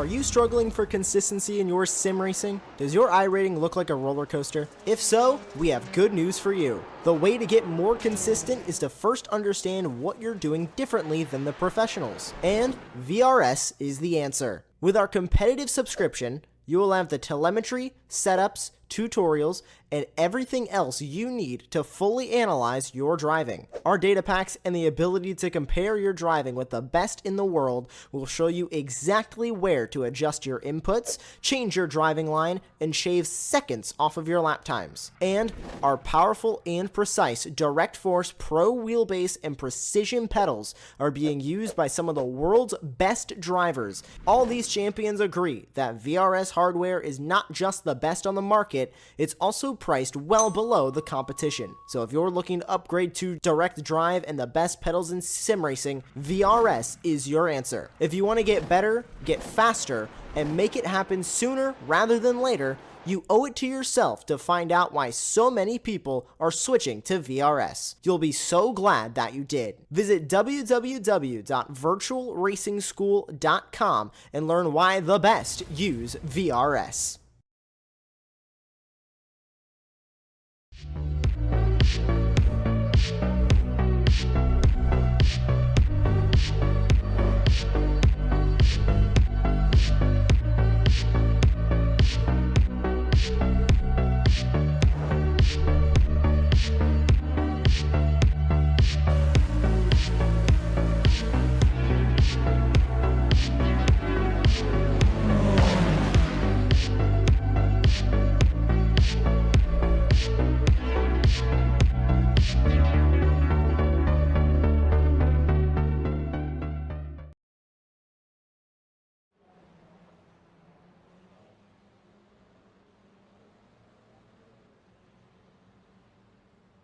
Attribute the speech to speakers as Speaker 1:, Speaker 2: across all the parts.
Speaker 1: Are you struggling for consistency in your sim racing? Does your iRating look like a roller coaster? If so, we have good news for you. The way to get more consistent is to first understand what you're doing differently than the professionals. And VRS is the answer. With our competitive subscription, you will have the telemetry, setups, tutorials, and everything else you need to fully analyze your driving. Our data packs and the ability to compare your driving with the best in the world will show you exactly where to adjust your inputs, change your driving line, and shave seconds off of your lap times. And our powerful and precise Direct Force Pro wheelbase and precision pedals are being used by some of the world's best drivers. All these champions agree that VRS hardware is not just the best on the market, it's also priced well below the competition. So if you're looking to upgrade to direct drive and the best pedals in sim racing, VRS is your answer. If you want to get better, get faster, and make it happen sooner rather than later, you owe it to yourself to find out why so many people are switching to VRS. You'll be so glad that you did. Visit www.virtualracingschool.com and learn why the best use VRS.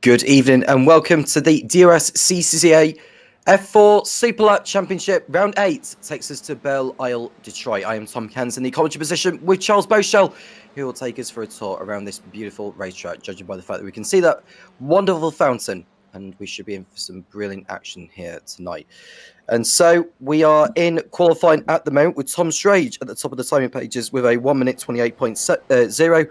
Speaker 2: Good evening and welcome to the DRSCCA F4 Super Lap Championship. Round 8 takes us to Belle, Detroit. I am Tom Cairns in the commentary position with Charles Beauchel, who will take us for a tour around this beautiful racetrack, judging by the fact that we can see that wonderful fountain, and we should be in for some brilliant action here tonight. And so we are in qualifying at the moment with Tom Strage at the top of the timing pages with a 1 minute 28.0.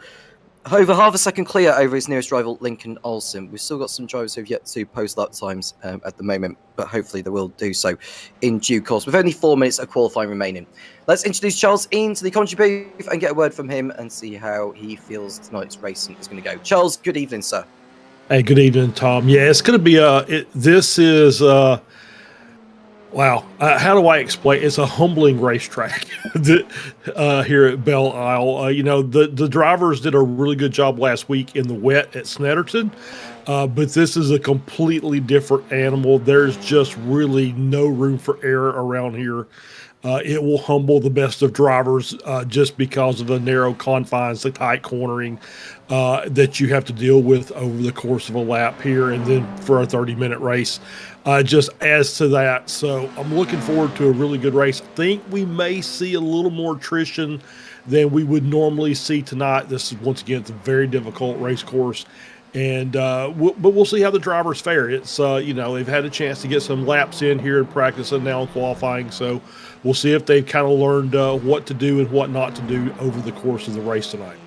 Speaker 2: Over half a second clear over his nearest rival, Lincoln Olsen. We've still got some drivers who have yet to post lap times at the moment, but hopefully they will do so in due course. With only 4 minutes of qualifying remaining. Let's introduce Charles into the commentary booth and get a word from him and see how he feels tonight's racing is going to go. Charles, good evening, sir.
Speaker 3: Hey, good evening, Tom. Yeah, it's going to be wow. How do I explain? It's a humbling racetrack here at Belle Isle. The drivers did a really good job last week in the wet at Snetterton, but this is a completely different animal. There's just really no room for error around here. It will humble the best of drivers just because of the narrow confines, the tight cornering that you have to deal with over the course of a lap here and then for a 30-minute race. Just adds to that. So I'm looking forward to a really good race. I think we may see a little more attrition than we would normally see tonight. This is, once again, it's a very difficult race course. And but we'll see how the drivers fare. It's they've had a chance to get some laps in here in practice and now in qualifying. So we'll see if they've kind of learned what to do and what not to do over the course of the race tonight.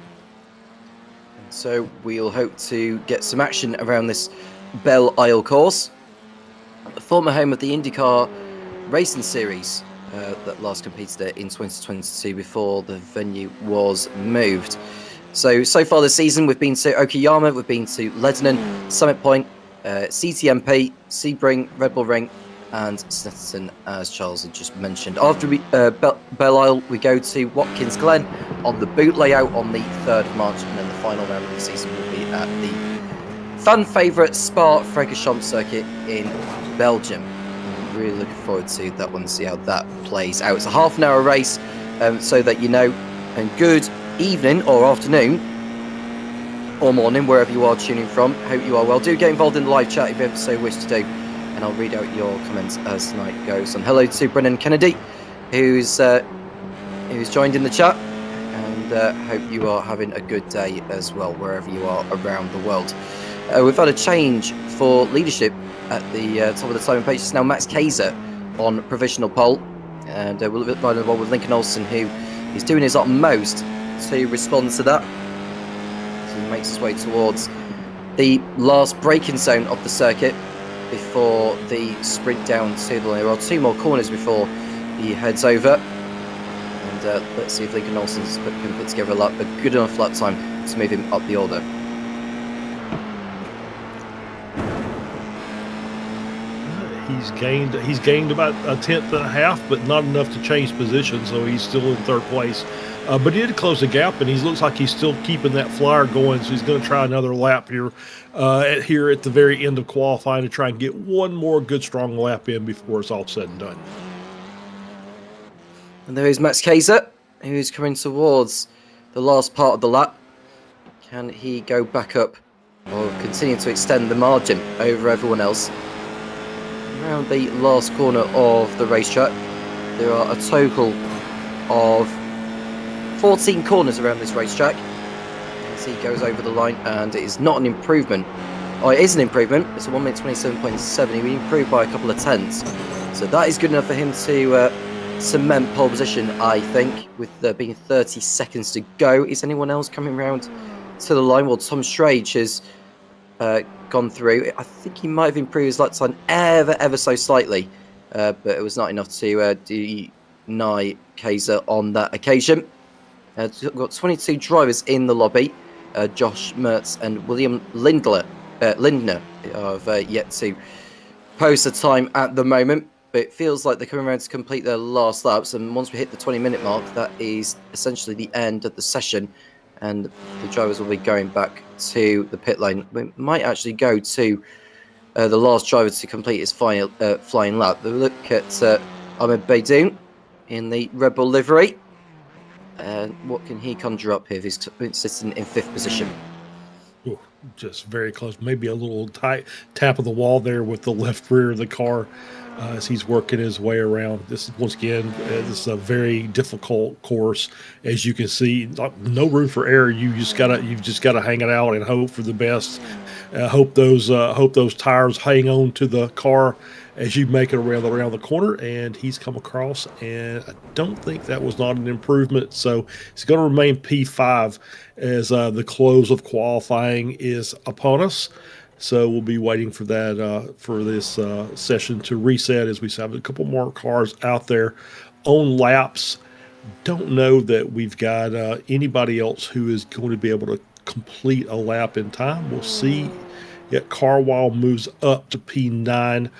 Speaker 2: So we'll hope to get some action around this Belle Isle course, the former home of the IndyCar Racing Series that last competed in 2022 before the venue was moved. So far this season, we've been to Okayama, we've been to Lebanon, Summit Point, CTMP, Sebring, Red Bull Ring, and Snetterton, as Charles had just mentioned. After Belle Isle, we go to Watkins Glen on the boot layout on the 3rd of March, and then the final round of the season will be at the fan favourite Spa-Francorchamps circuit in Belgium. I'm really looking forward to that one, see how that plays out. It's a half-an-hour race, so that you know, and good evening or afternoon or morning, wherever you are tuning from. Hope you are well. Do get involved in the live chat if you ever so wish to do, and I'll read out your comments as the night goes on. Hello to Brennan Kennedy, who's joined in the chat, and hope you are having a good day as well, wherever you are around the world. We've had a change for leadership at the top of the timing page. It's now Max Kaiser on provisional pole, and we'll be riding the ball with Lincoln Olsen, who He's doing his utmost to respond to that. So he makes his way towards the last braking zone of the circuit before the sprint down to the line. There are 2 more corners before he heads over. And let's see if Lincoln Olsen can put together a good enough lap time to move him up the order.
Speaker 3: He's gained about a 10.5, but not enough to change position, so he's still in 3rd place. But he did close the gap, and he looks like he's still keeping that flyer going, so he's going to try another lap here at the very end of qualifying to try and get one more good, strong lap in before it's all said and done.
Speaker 2: And there is Max Kaiser, who's coming towards the last part of the lap. Can he go back up or continue to extend the margin over everyone else? Around the last corner of the racetrack, there are a total of 14 corners around this racetrack as he goes over the line, and it is not an improvement. Oh, it is an improvement. It's a 1 minute 27.7. He improved by a couple of tenths, so that is good enough for him to cement pole position, I think, with there being 30 seconds to go. Is anyone else coming round to the line? Well, Tom Strage has gone through. I think he might have improved his lap time ever so slightly, but it was not enough to deny Kaiser on that occasion. We've got 22 drivers in the lobby. Josh Mertz and William Lindner have yet to post a time at the moment, but it feels like they're coming around to complete their last laps, and once we hit the 20-minute mark, that is essentially the end of the session, and the drivers will be going back to the pit lane. We might actually go to the last driver to complete his final flying lap. We'll look at Ahmed Beydoun in the Red Bull livery. What can he conjure up here? He's sitting in 5th position.
Speaker 3: Ooh, just very close. Maybe a little tight tap of the wall there with the left rear of the car as he's working his way around. This is, once again, this is a very difficult course. As you can see, no room for error. You've just gotta hang it out and hope for the best. Hope those tires hang on to the car as you make it around the corner. And he's come across, and I don't think that was not an improvement. So he's going to remain P5 as the close of qualifying is upon us. So we'll be waiting for that for this session to reset as we have a couple more cars out there on laps. Don't know that we've got anybody else who is going to be able to complete a lap in time. We'll see. Yet Carwile moves up to P9.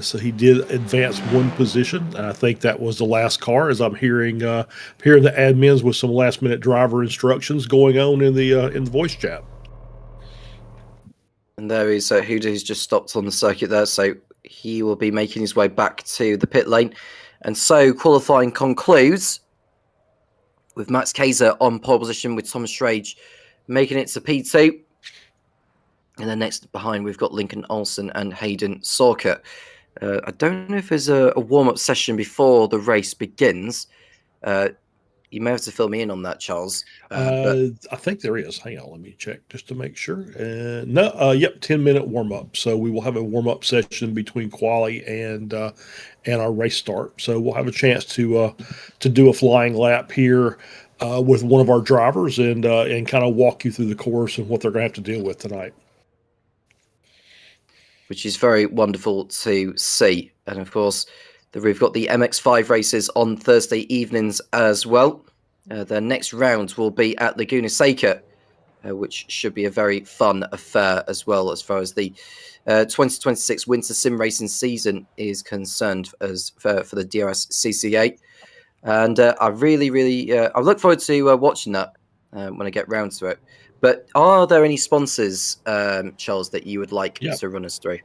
Speaker 3: So he did advance 1 position, and I think that was the last car. As I'm hearing the admins with some last-minute driver instructions going on in the voice chat.
Speaker 2: And there is Huda, who's just stopped on the circuit there, so he will be making his way back to the pit lane. And so qualifying concludes with Max Kaiser on pole position, with Tom Strage making it to P2. And then next behind, we've got Lincoln Olsen and Hayden Sorka. I don't know if there's a warm-up session before the race begins. You may have to fill me in on that, Charles.
Speaker 3: I think there is. Hang on, let me check just to make sure. No, yep, 10-minute warm-up. So we will have a warm-up session between quali and our race start. So we'll have a chance to do a flying lap here with one of our drivers and kind of walk you through the course and what they're going to have to deal with tonight.
Speaker 2: Which is very wonderful to see. And of course, we've got the MX5 races on Thursday evenings as well. The next round will be at Laguna Seca, which should be a very fun affair as well, as far as the 2026 Winter Sim Racing season is concerned, as for the DRSCCA. And I really I look forward to watching that when I get round to it. But are there any sponsors, Charles, that you would like to run us through?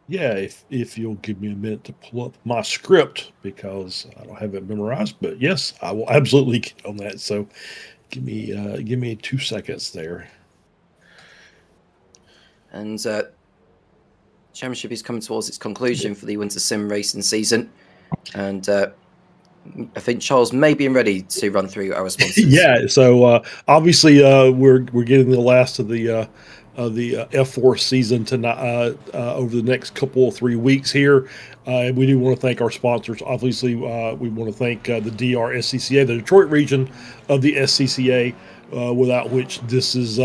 Speaker 3: Yeah, if you'll give me a minute to pull up my script, because I don't have it memorized. But yes, I will absolutely get on that. So give me 2 seconds there.
Speaker 2: And championship is coming towards its conclusion for the Winter Sim Racing season, and I think Charles may be ready to run through our sponsors.
Speaker 3: Yeah, so obviously we're getting the last of the F4 season tonight over the next couple of 3 weeks here, and we do want to thank our sponsors. Obviously, we want to thank the DRSCCA, the Detroit region of the SCCA, without which this is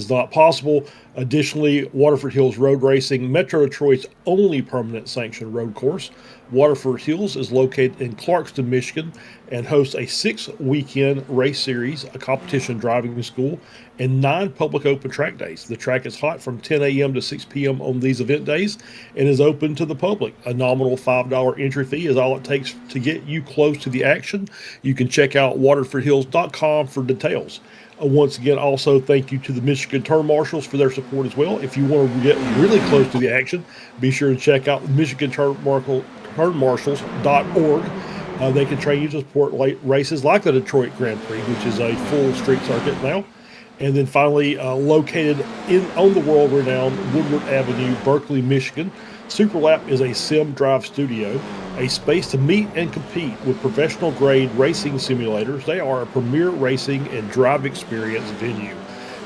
Speaker 3: not possible. Additionally, Waterford Hills Road Racing, Metro Detroit's only permanent sanctioned road course. Waterford Hills is located in Clarkston, Michigan, and hosts a 6-weekend race series, a competition driving school, and 9 public open track days. The track is hot from 10 a.m. to 6 p.m. on these event days and is open to the public. A nominal $5 entry fee is all it takes to get you close to the action. You can check out waterfordhills.com for details. Once again, also thank you to the Michigan Turn Marshals for their support as well. If you want to get really close to the action, be sure to check out turnmarshals.org. They can train you to support races like the Detroit Grand Prix, which is a full street circuit now. And then finally, located on the world-renowned Woodward Avenue, Berkeley, Michigan, Superlap is a sim drive studio, a space to meet and compete with professional-grade racing simulators. They are a premier racing and drive experience venue.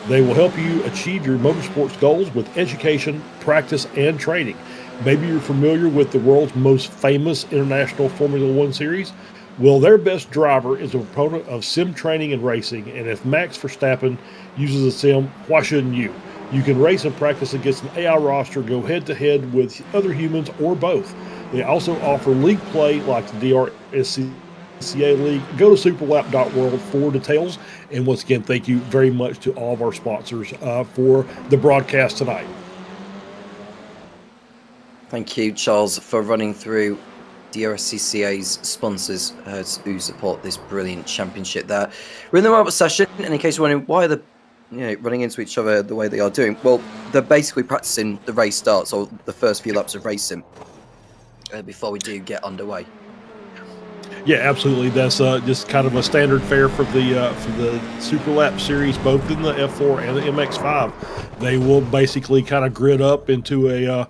Speaker 3: They will help you achieve your motorsports goals with education, practice, and training. Maybe you're familiar with the world's most famous international Formula One series. Well, their best driver is a proponent of sim training and racing, and if Max Verstappen uses a sim, why shouldn't you? You can race and practice against an AI roster, go head-to-head with other humans, or both. They also offer league play like the DRSCCA League. Go to superlap.world for details. And once again, thank you very much to all of our sponsors for the broadcast tonight.
Speaker 2: Thank you, Charles, for running through DRSCCA's sponsors who support this brilliant championship there. We're in the warm-up session, and in case you're wondering why they're running into each other the way they are doing, well, they're basically practicing the race starts, or the first few laps of racing, before we do get underway.
Speaker 3: Yeah, absolutely. That's just kind of a standard fare for the Super Lap series, both in the F4 and the MX5. They will basically kind of grid up into a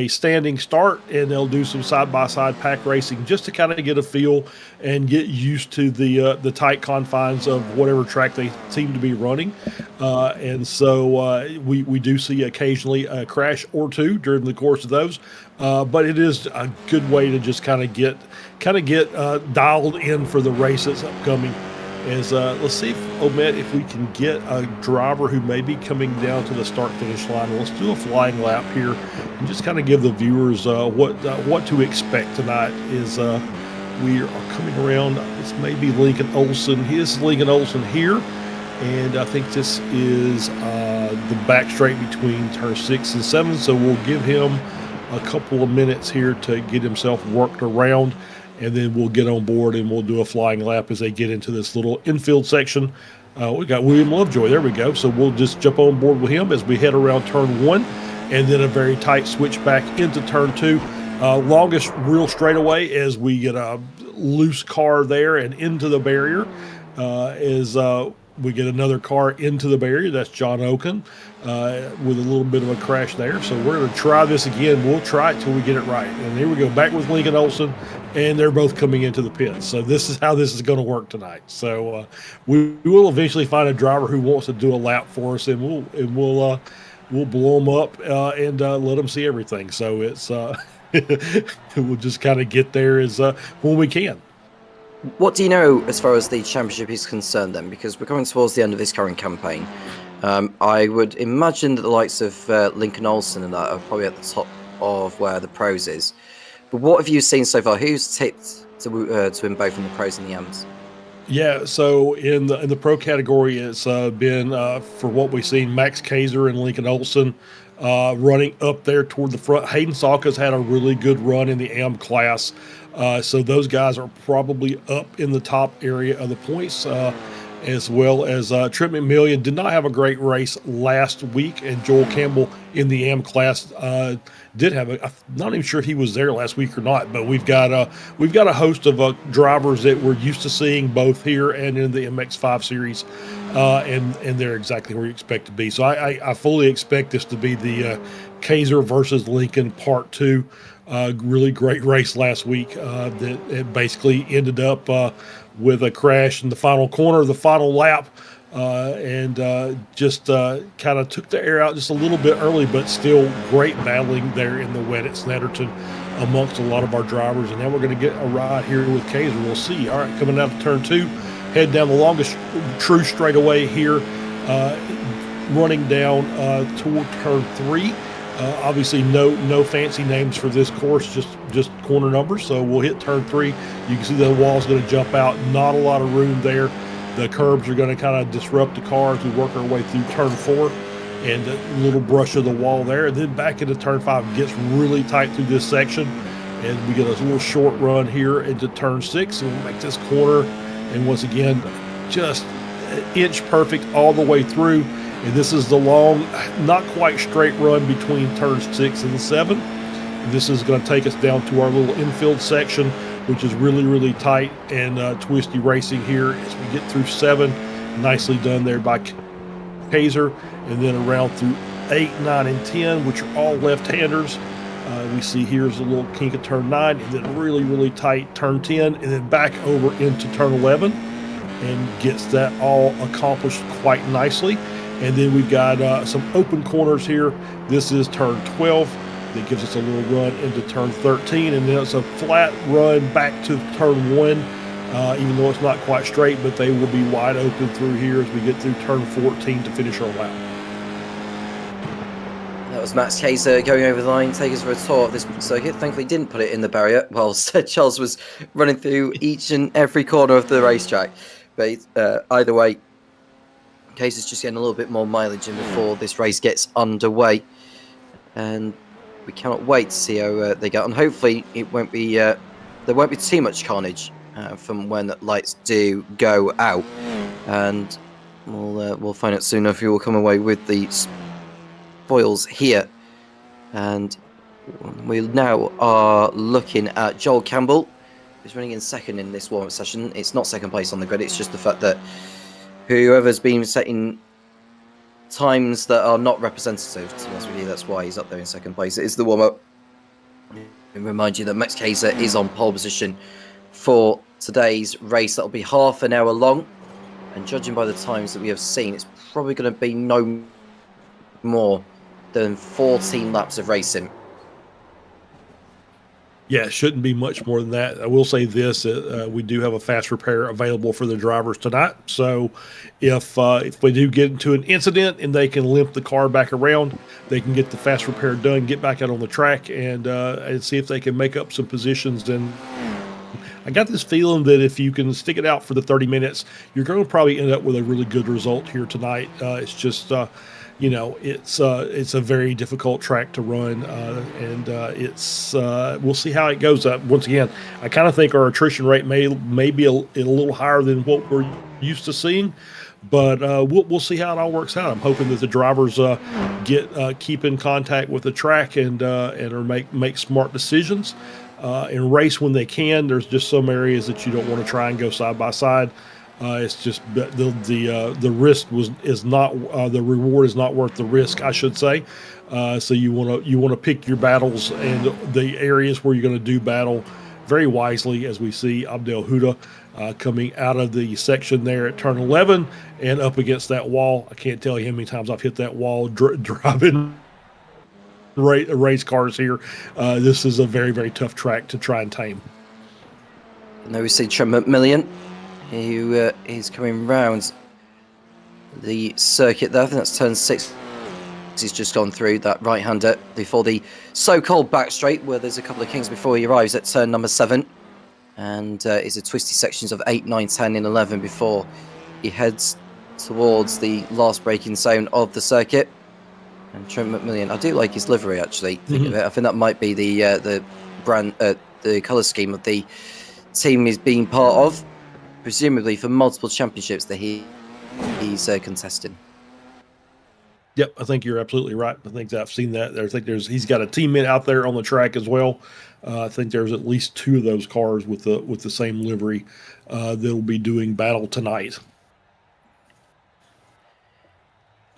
Speaker 3: standing start, and they'll do some side-by-side pack racing just to kind of get a feel and get used to the tight confines of whatever track they seem to be running. And so we do see occasionally a crash or two during the course of those, but it is a good way to just kind of get dialed in for the race that's upcoming. Let's see if we can get a driver who may be coming down to the start-finish line. Let's do a flying lap here and just kind of give the viewers what to expect tonight. We are coming around. This may be Lincoln Olsen. Here's Lincoln Olsen here, and I think this is the back straight between turn 6 and 7. So we'll give him a couple of minutes here to get himself worked around, and then we'll get on board and we'll do a flying lap as they get into this little infield section. We got William Lovejoy. There we go. So we'll just jump on board with him as we head around turn 1, and then a very tight switch back into turn 2. Longest real straightaway as we get a loose car there and into the barrier. We get another car into the barrier. That's John Oken with a little bit of a crash there. So we're going to try this again. We'll try it till we get it right. And here we go, back with Lincoln Olsen, and they're both coming into the pits. So this is how this is going to work tonight. So we will eventually find a driver who wants to do a lap for us, and we'll blow them up and let them see everything. So it's we'll just kind of get there when we can.
Speaker 2: What do you know as far as the championship is concerned then? Because we're coming towards the end of this current campaign. I would imagine that the likes of Lincoln Olsen and that are probably at the top of where the pros is. But what have you seen so far? Who's tipped to win both in the pros and the AMs?
Speaker 3: Yeah, so in the pro category, it's been, for what we've seen, Max Kaiser and Lincoln Olsen running up there toward the front. Hayden Salka's had a really good run in the AM class. So those guys are probably up in the top area of the points, as well as Trent McMillian did not have a great race last week, and Joel Campbell in the AM class did have I'm not even sure he was there last week or not, but we've got a host of drivers that we're used to seeing both here and in the MX5 series, and they're exactly where you expect to be. So I fully expect this to be the Kaiser versus Lincoln Part 2. Really great race last week that it basically ended up with a crash in the final corner of the final lap. And just kind of took the air out just a little bit early, but still great battling there in the wet at Snetterton amongst a lot of our drivers. And now we're going to get a ride here with Kaiser. We'll see. All right, coming out of turn 2, head down the longest true straightaway here, running down toward turn 3. Obviously, no fancy names for this course, just corner numbers. So we'll hit turn 3. You can see the wall's going to jump out. Not a lot of room there. The curbs are going to kind of disrupt the car as we work our way through turn 4, and a little brush of the wall there. And then back into turn 5, gets really tight through this section, and we get a little short run here into turn 6, and we'll make this corner. And once again, just inch perfect all the way through. And this is the long, not quite straight run between turns 6 and 7. And this is going to take us down to our little infield section, which is really, really tight and twisty racing here as we get through 7. Nicely done there by Kaiser. And then around through 8, 9, and 10, which are all left-handers. We see here's a little kink of turn 9, and then really, really tight turn 10, and then back over into turn 11, and gets that all accomplished quite nicely. And then we've got some open corners here. This is turn 12. That gives us a little run into turn 13, and then it's a flat run back to turn 1, even though it's not quite straight, but they will be wide open through here as we get through turn 14 to finish our lap.
Speaker 2: That was Max Kaiser going over the line, take us for a tour of this circuit. Thankfully didn't put it in the barrier whilst Charles was running through each and every corner of the racetrack. But either way, Kaiser's just getting a little bit more mileage in before this race gets underway. And we cannot wait to see how they get on. Hopefully, it won't be there won't be too much carnage from when lights do go out, and we'll find out soon if you will come away with the spoils here. And we now are looking at Joel Campbell, who's running in second in this warm-up session. It's not second place on the grid. It's just the fact that whoever's been setting times that are not representative, to be honest with you, that's why he's up there in second place. It is the warm-up. And remind you that Max Kaiser is on pole position for today's race. That'll be half an hour long, and judging by the times that we have seen, it's probably going to be no more than 14 laps of racing.
Speaker 3: Yeah, it shouldn't be much more than that. I will say this, we do have a fast repair available for the drivers tonight. So if we do get into an incident and they can limp the car back around, they can get the fast repair done, get back out on the track, and see if they can make up some positions. And I got this feeling that if you can stick it out for the 30 minutes, you're going to probably end up with a really good result here tonight. It's just... you know, it's a very difficult track to run, and we'll see how it goes. Once again, I kind of think our attrition rate may be a little higher than what we're used to seeing, but we'll see how it all works out. I'm hoping that the drivers keep in contact with the track and make smart decisions and race when they can. There's just some areas that you don't want to try and go side by side. It's just the risk is not the reward is not worth the risk, I should say. So you want to pick your battles and the areas where you're going to do battle very wisely, as we see Abdel Huda coming out of the section there at turn 11 and up against that wall. I can't tell you how many times I've hit that wall driving race cars here. This is a very, very tough track to try and tame.
Speaker 2: And there we see Trent McMillan, who is coming round the circuit there. I think that's turn 6. He's just gone through that right-hander before the so-called back straight, where there's a couple of kings before he arrives at turn number 7. And is a twisty sections of 8, 9, 10, and 11 before he heads towards the last braking zone of the circuit. And Trent McMillan, I do like his livery, actually. I think that might be the brand, the colour scheme of the team he's being part of, presumably for multiple championships that he's contesting.
Speaker 3: Yep, I think you're absolutely right. I think that I've seen that. I think he's got a teammate out there on the track as well. I think there's at least 2 of those cars with the same livery that'll be doing battle tonight.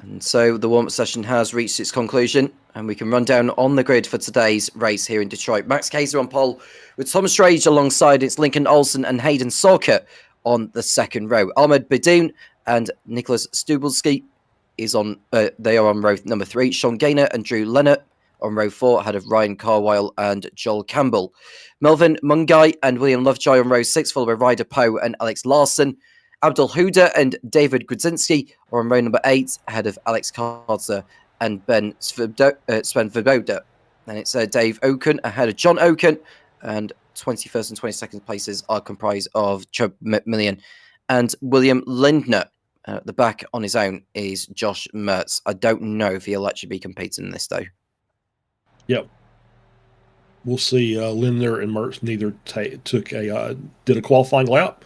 Speaker 2: And so the warm-up session has reached its conclusion, and we can run down on the grid for today's race here in Detroit. Max Kaiser on pole, with Tom Strage alongside its Lincoln Olsen and Hayden Sorka on the second row. Ahmed Bidoun and Nicholas Stubelski they are on row number 3. Sean Gaynor and Drew Leonard on row 4, ahead of Ryan Carwile and Joel Campbell. Melvin Mungai and William Lovejoy on row 6, followed by Ryder Poe and Alex Larson. Abdul Huda and David Grudzinski are on row number 8, ahead of Alex Carter and Sven Svoboda. And it's Dave Oken ahead of John Oken, and 21st and 22nd places are comprised of Chubb McMillian and William Lindner. At the back on his own is Josh Mertz. I don't know if he'll actually be competing in this, though.
Speaker 3: Yep. We'll see. Lindner and Mertz neither did a qualifying lap.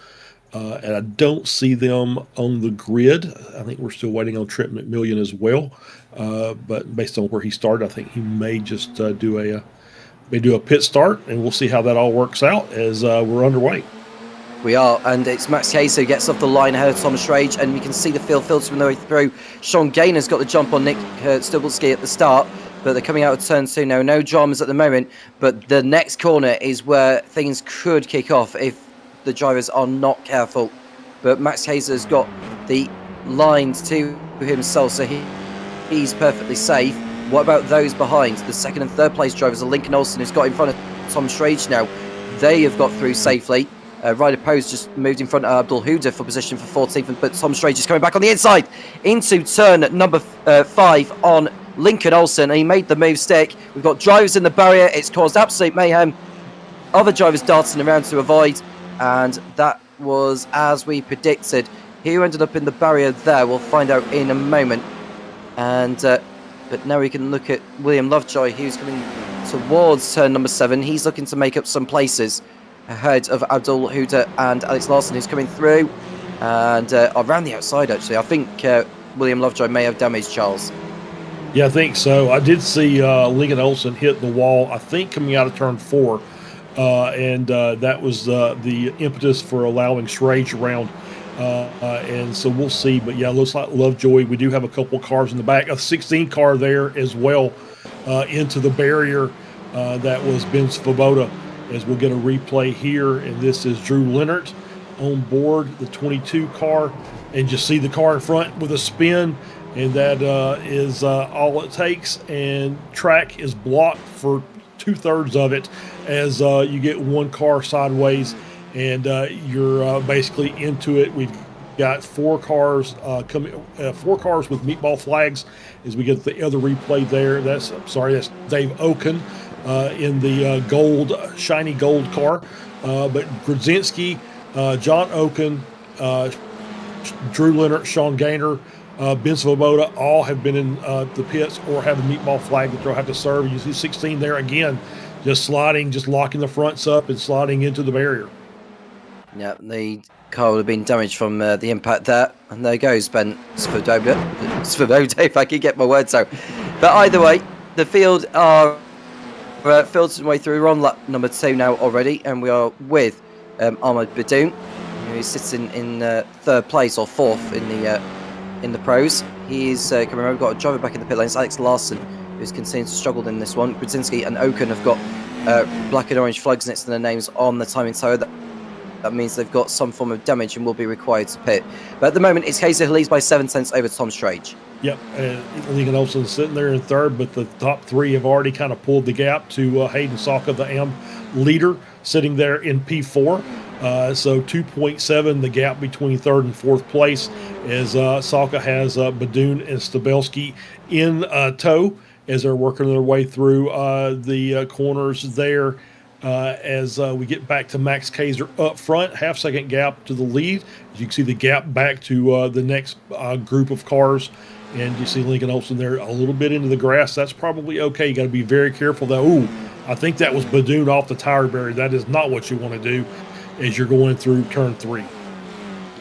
Speaker 3: And I don't see them on the grid. I think we're still waiting on Trent McMillian as well. But based on where he started, I think he may just do a pit start, and we'll see how that all works out as we're underway.
Speaker 2: We are, and it's Max Hayes who gets off the line ahead of Thomas Strage, and we can see the field filtering their way through. Sean Gaynor's got the jump on Nick Stubelski at the start, but they're coming out of turn 2 now. No dramas at the moment, but the next corner is where things could kick off if the drivers are not careful. But Max Hayes got the lines to himself, so he's perfectly safe. What about those behind? The second and third place drivers are Lincoln Olsen, who's got in front of Tom Strage now. They have got through safely. Ryder Poe's just moved in front of Abdul Huda for position for 14th, but Tom Strage is coming back on the inside into turn number 5 on Lincoln Olsen, and he made the move stick. We've got drivers in the barrier. It's caused absolute mayhem. Other drivers darting around to avoid, and that was as we predicted. Who ended up in the barrier there, we'll find out in a moment. And but now we can look at William Lovejoy, who's coming towards turn number 7. He's looking to make up some places ahead of Abdul Huda and Alex Larson, who's coming through, and around the outside, actually. I think William Lovejoy may have damaged Charles.
Speaker 3: Yeah, I think so. I did see Lincoln Olsen hit the wall, I think, coming out of turn 4, and that was the impetus for allowing Strage around, and so we'll see. But yeah, looks like Lovejoy. We do have a couple cars in the back, a 16 car there as well, into the barrier. That was Ben Svoboda, as we'll get a replay here, and this is Drew Leonard on board the 22 car, and just see the car in front with a spin, and that is all it takes, and track is blocked for 2/3 of it as you get one car sideways, and you're basically into it. We've got 4 cars coming, 4 cars with meatball flags as we get the other replay there. That's Dave Oken in the shiny gold car, but Grudzinski, John Oken, Drew Leonard, Sean Gaynor, Ben Svoboda, all have been in the pits or have a meatball flag that they'll have to serve. You see 16 there again, just sliding, just locking the fronts up and sliding into the barrier.
Speaker 2: Yeah, the car would have been damaged from the impact there, and there goes Ben Svoboda, if I could get my words out. But either way, the field are filtered way through. We're on lap number 2 now already, and we are with Ahmed Bidoun, who is sitting in 3rd place or 4th in the pros. He's coming around. We've got a driver back in the pit lanes, Alex Larson, who's continued to struggle in this one. Grudzinski and Oken have got black and orange flags next to their names on the timing tower. That means they've got some form of damage and will be required to pit. But at the moment, it's Kaiser who leads by 7 tenths over Tom Strage.
Speaker 3: Yep, Lincoln Olsen's sitting there in 3rd, but the top 3 have already kind of pulled the gap to Hayden Sorka, the AM leader, sitting there in P4. So 2.7, the gap between 3rd and 4th place, as Sorka has Bidoun and Stubelski in tow as they're working their way through the corners there. As we get back to Max Kaiser up front, half-second gap to the lead. As you can see the gap back to the next group of cars, and you see Lincoln Olsen there a little bit into the grass. That's probably okay. You got to be very careful though. Ooh, I think that was Bidoun off the tire barrier. That is not what you want to do as you're going through turn 3.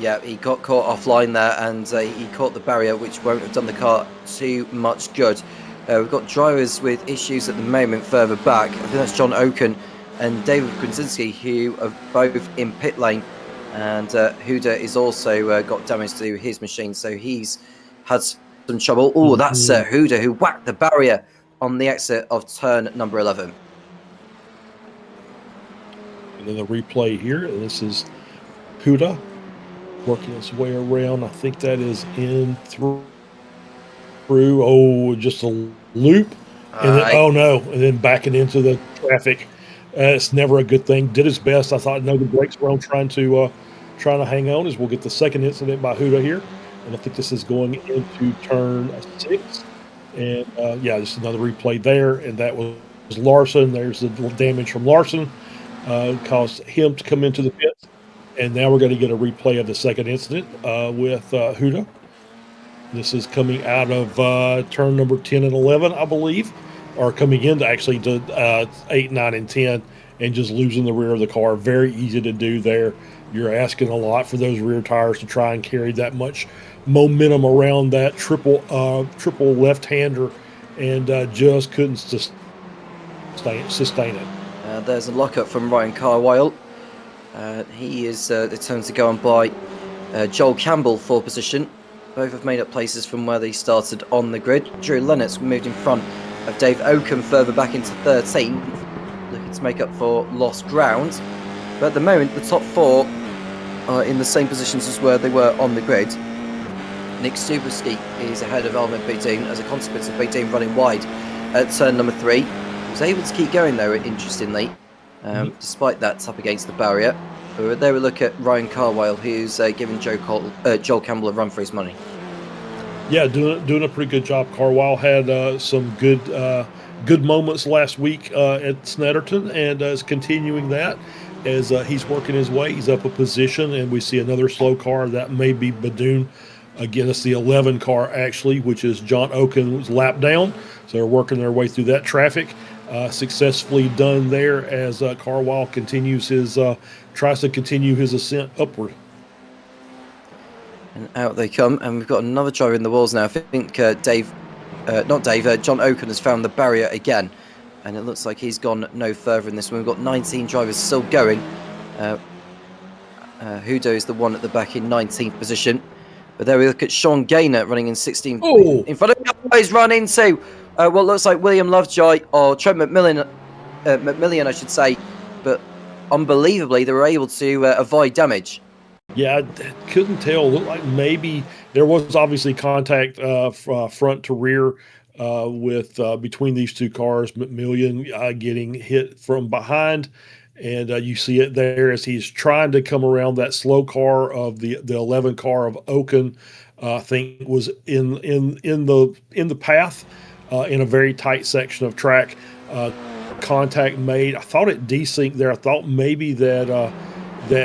Speaker 2: Yeah, he got caught offline there, and he caught the barrier, which won't have done the car too much good. We've got drivers with issues at the moment further back. I think that's John Oken and David Grudzinski, who are both in pit lane, and Huda is also got damage to his machine, so he's had some trouble. Oh, that's Huda who whacked the barrier on the exit of turn number 11.
Speaker 3: And then the replay here, and this is Huda working his way around. I think that is in through. Oh, just a loop, and then, oh no, and then backing into the traffic. It's never a good thing. Did his best. I thought no, the brakes were on, trying to hang on. As we'll get the second incident by Huda here, and I think this is going into turn 6. And yeah, just another replay there, and that was Larson. There's the little damage from Larson, caused him to come into the pits. And now we're going to get a replay of the second incident with Huda. This is coming out of turn number 10 and 11, I believe, or coming into actually to 8, 9, and 10, and just losing the rear of the car. Very easy to do there. You're asking a lot for those rear tires to try and carry that much momentum around that triple left-hander, and just couldn't sustain it.
Speaker 2: There's a lockup from Ryan Carwile. He is determined to go on by Joel Campbell for position. Both have made up places from where they started on the grid. Drew Lennox moved in front of Dave Oakham further back into 13, looking to make up for lost ground. But at the moment, the top 4 are in the same positions as where they were on the grid. Nick Stuberski is ahead of Ahmed Beydoun as a consequence of Beydoun running wide at turn number 3. He was able to keep going though, interestingly, despite that tap against the barrier. There we look at Ryan Carwile, who's giving Joel Campbell a run for his money.
Speaker 3: Yeah, doing a pretty good job. Carwile had some good moments last week at Snetterton, and is continuing that as he's working his way. He's up a position, and we see another slow car. That may be Beydoun. Again, it's the 11 car, actually, which is John Oaken's lap down. So they're working their way through that traffic. Successfully done there as Carwile continues tries to continue his ascent upward.
Speaker 2: And out they come, and we've got another driver in the walls now. I think John Oaken has found the barrier again, and it looks like he's gone no further in this one. We've got 19 drivers still going. Hudo is the one at the back in 19th position. But there we look at Sean Gaynor running in 16th.
Speaker 3: Oh.
Speaker 2: In front of him, he's run into what looks like William Lovejoy or Trent McMillan, I should say. But unbelievably, they were able to avoid damage.
Speaker 3: Yeah, I couldn't tell. Looked like maybe there was obviously contact front to rear with between these two cars. McMillan getting hit from behind, and you see it there as he's trying to come around that slow car of the 11 car of Oaken. I think was in the path in a very tight section of track. Contact made. I thought it desynced there. I thought maybe that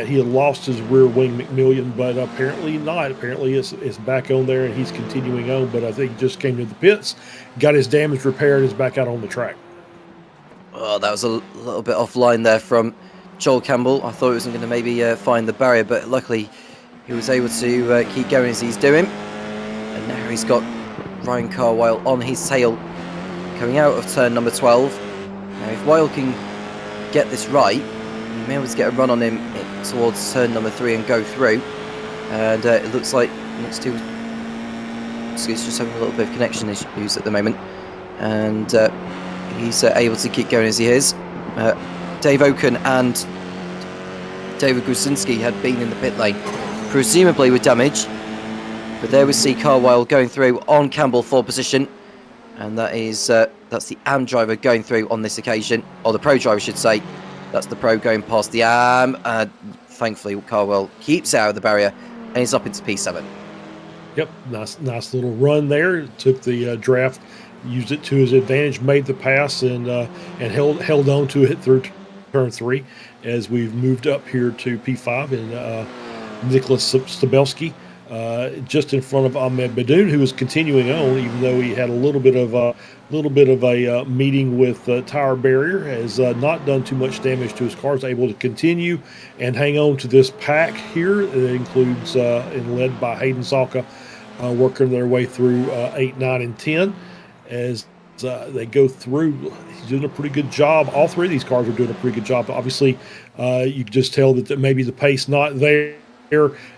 Speaker 3: he had lost his rear wing, McMillan, but apparently not. Apparently it's back on there, and he's continuing on. But I think he just came to the pits, got his damage repaired, and is back out on the track.
Speaker 2: Oh, that was a little bit offline there from Joel Campbell. I thought he wasn't going to maybe find the barrier, but luckily he was able to keep going as he's doing. And now he's got Ryan Carwile on his tail coming out of turn number 12. Now if Weil can get this right, he may be able to get a run on him towards turn number 3 and go through. And it looks like next to he's just having a little bit of connection issues at the moment. And he's able to keep going as he is. Dave Oaken and David Grusinski had been in the pit lane, presumably with damage. But there we see Carwile going through on Campbell for position. And that is that's the AM driver going through on this occasion, or the pro driver should say. That's the pro going past the AM. Thankfully, Carwile keeps out of the barrier and he's up into P7.
Speaker 3: Yep, nice little run there. Took the draft, used it to his advantage, made the pass, and held on to it through turn 3 as we've moved up here to P5 and Nicholas Stabelski. Just in front of Ahmed Beydoun, who is continuing on, even though he had a little bit of a meeting with tire barrier, has not done too much damage to his car. Is able to continue and hang on to this pack here. It includes and led by Hayden Salka, working their way through 8, 9, and 10 as they go through. He's doing a pretty good job. All three of these cars are doing a pretty good job. Obviously, you can just tell that maybe the pace not there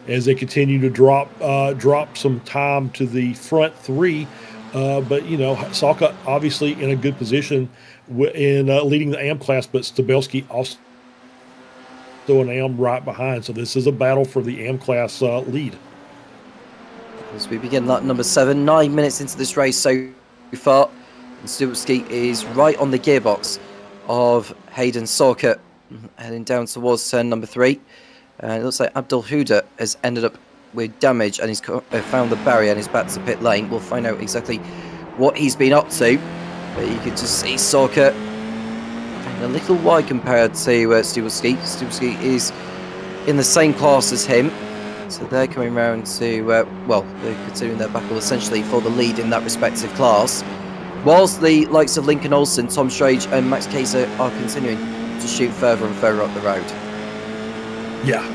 Speaker 3: as they continue to drop some time to the front three. But, you know, Salka obviously in a good position in leading the AM class, but Stabelski also an AM right behind. So this is a battle for the AM class lead.
Speaker 2: As we begin lap number 7, 9 minutes into this race so far, and Stabelski is right on the gearbox of Hayden Salka, heading down towards turn number 3. It looks like Abdul Huda has ended up with damage and he's found the barrier and is back to pit lane. We'll find out exactly what he's been up to. But you can just see Salka a little wide compared to Stabelski. Stabelski is in the same class as him. So they're coming round to, well, they're continuing their battle essentially for the lead in that respective class. Whilst the likes of Lincoln Olsen, Tom Strage and Max Kaiser are continuing to shoot further and further up the road.
Speaker 3: Yeah,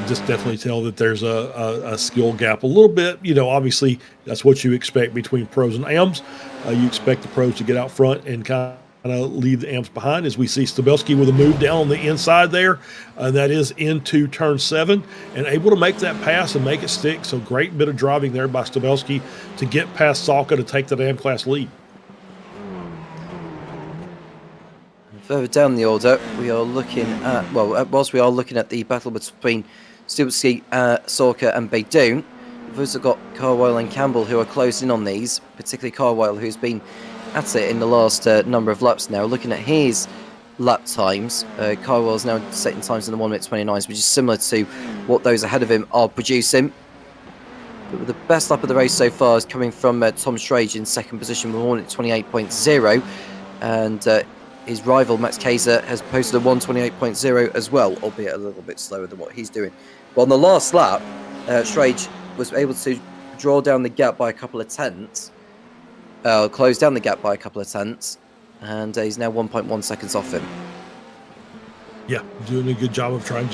Speaker 3: just definitely tell that there's a skill gap a little bit. You know, obviously that's what you expect between pros and AMs. You expect the pros to get out front and kind of leave the AMs behind, as we see Stabelski with a move down on the inside there. That is into turn 7 and able to make that pass and make it stick. So great bit of driving there by Stabelski to get past Salka to take the AM class lead.
Speaker 2: Further down the order, we are looking at, well, whilst we are looking at the battle between Stabelski, Salka and Beidoun, we've also got Carwile and Campbell who are closing on these, particularly Carwile, who's been at it in the last number of laps now. Looking at his lap times, Carwile's now setting times in the 1 minute 29s, which is similar to what those ahead of him are producing. But the best lap of the race so far is coming from Tom Strage in second position with 1 minute 28.0, and his rival Max Kaiser has posted a 1:28.0 as well, albeit a little bit slower than what he's doing. But on the last lap, Strage was able to draw down the gap by a couple of tenths, close down the gap by a couple of tenths, and he's now 1.1 seconds off him.
Speaker 3: Yeah, doing a good job of trying to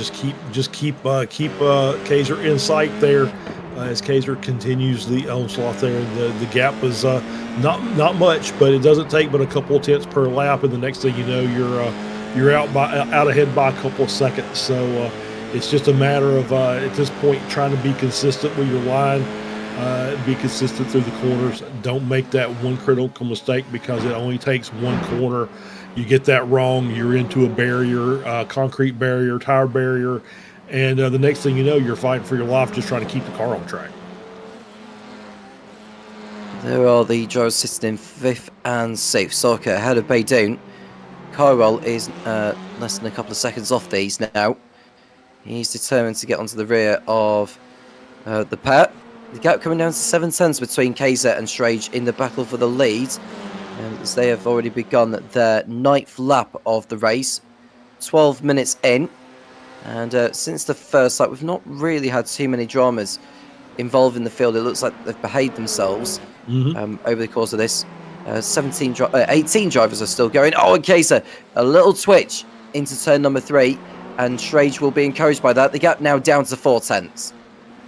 Speaker 3: just keep Kaiser in sight there as Kaiser continues the onslaught there. The gap is not much, but it doesn't take but a couple of tenths per lap, and the next thing you know, you're out ahead by a couple of seconds. So it's just a matter of at this point trying to be consistent with your line, be consistent through the corners. Don't make that one critical mistake, because it only takes one corner. You get that wrong, you're into a barrier, concrete barrier, tire barrier, and the next thing you know, you're fighting for your life just trying to keep the car on track.
Speaker 2: There are the drivers sitting in 5th and 6th. Salka ahead of Beidoun. Carwell is less than a couple of seconds off these now. He's determined to get onto the rear of the pair. The gap coming down to 7 tenths between Kaiser and Strage in the battle for the lead, as they have already begun their 9th lap of the race. 12 minutes in, and since the first lap, we've not really had too many dramas involved in the field. It looks like they've behaved themselves over the course of this. 18 drivers are still going. Oh, and Kaiser, a little twitch into turn number 3, and Strage will be encouraged by that. The gap now down to 4 tenths.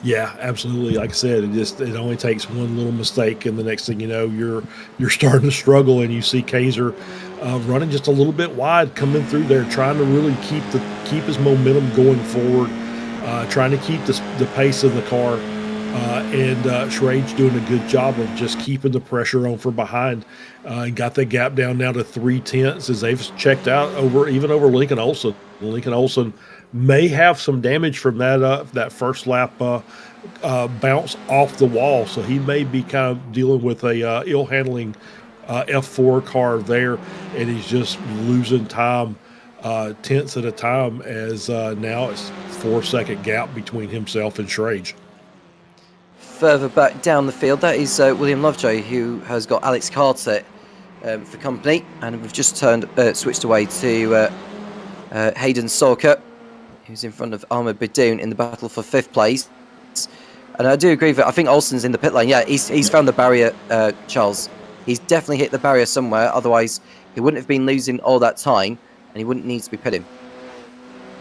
Speaker 3: Yeah, absolutely. Like I said, it only takes one little mistake, and the next thing you know, you're starting to struggle, and you see Kaiser running just a little bit wide, coming through there, trying to really keep his momentum going forward, trying to keep the pace of the car, and Strage doing a good job of just keeping the pressure on from behind, and got that gap down now to 3 tenths as they've checked out over Lincoln Olsen. Lincoln Olsen may have some damage from that first lap bounce off the wall, so he may be kind of dealing with a ill handling F4 car there, and he's just losing time tenths at a time, as now it's 4-second gap between himself and Strage.
Speaker 2: Further back down the field, that is William Lovejoy, who has got Alex Carter for company, and we've just switched away to Hayden Salka, who's in front of Ahmed Beidoun in the battle for 5th place. And I do agree that I think Olsen's in the pit lane. Yeah, he's found the barrier, Charles. He's definitely hit the barrier somewhere, otherwise he wouldn't have been losing all that time, and he wouldn't need to be pitting.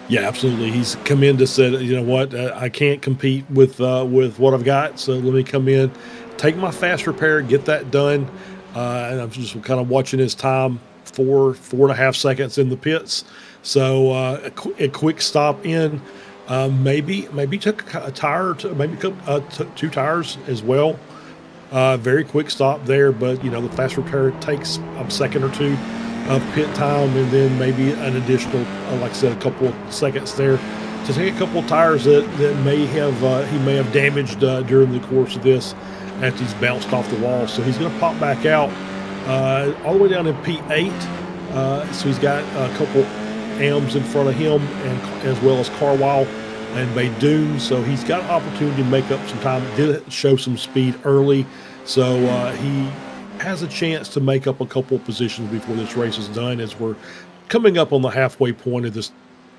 Speaker 3: Yeah, absolutely. He's come in to say, you know what, I can't compete with what I've got, so let me come in, take my fast repair, get that done, and I'm just kind of watching his time, 4.5 seconds in the pits. So a quick stop in, Maybe took a tire, maybe took 2 tires as well. Very quick stop there, but the fast repair takes a second or two of pit time, and then maybe an additional, like I said, a couple of seconds there to take a couple of tires that may have he may have damaged during the course of this after he's bounced off the wall. So he's going to pop back out all the way down in P8. So he's got a couple AMs in front of him, and as well as Carwile and Baydoun. So he's got an opportunity to make up some time. Did show some speed early, so he has a chance to make up a couple of positions before this race is done, as we're coming up on the halfway point of this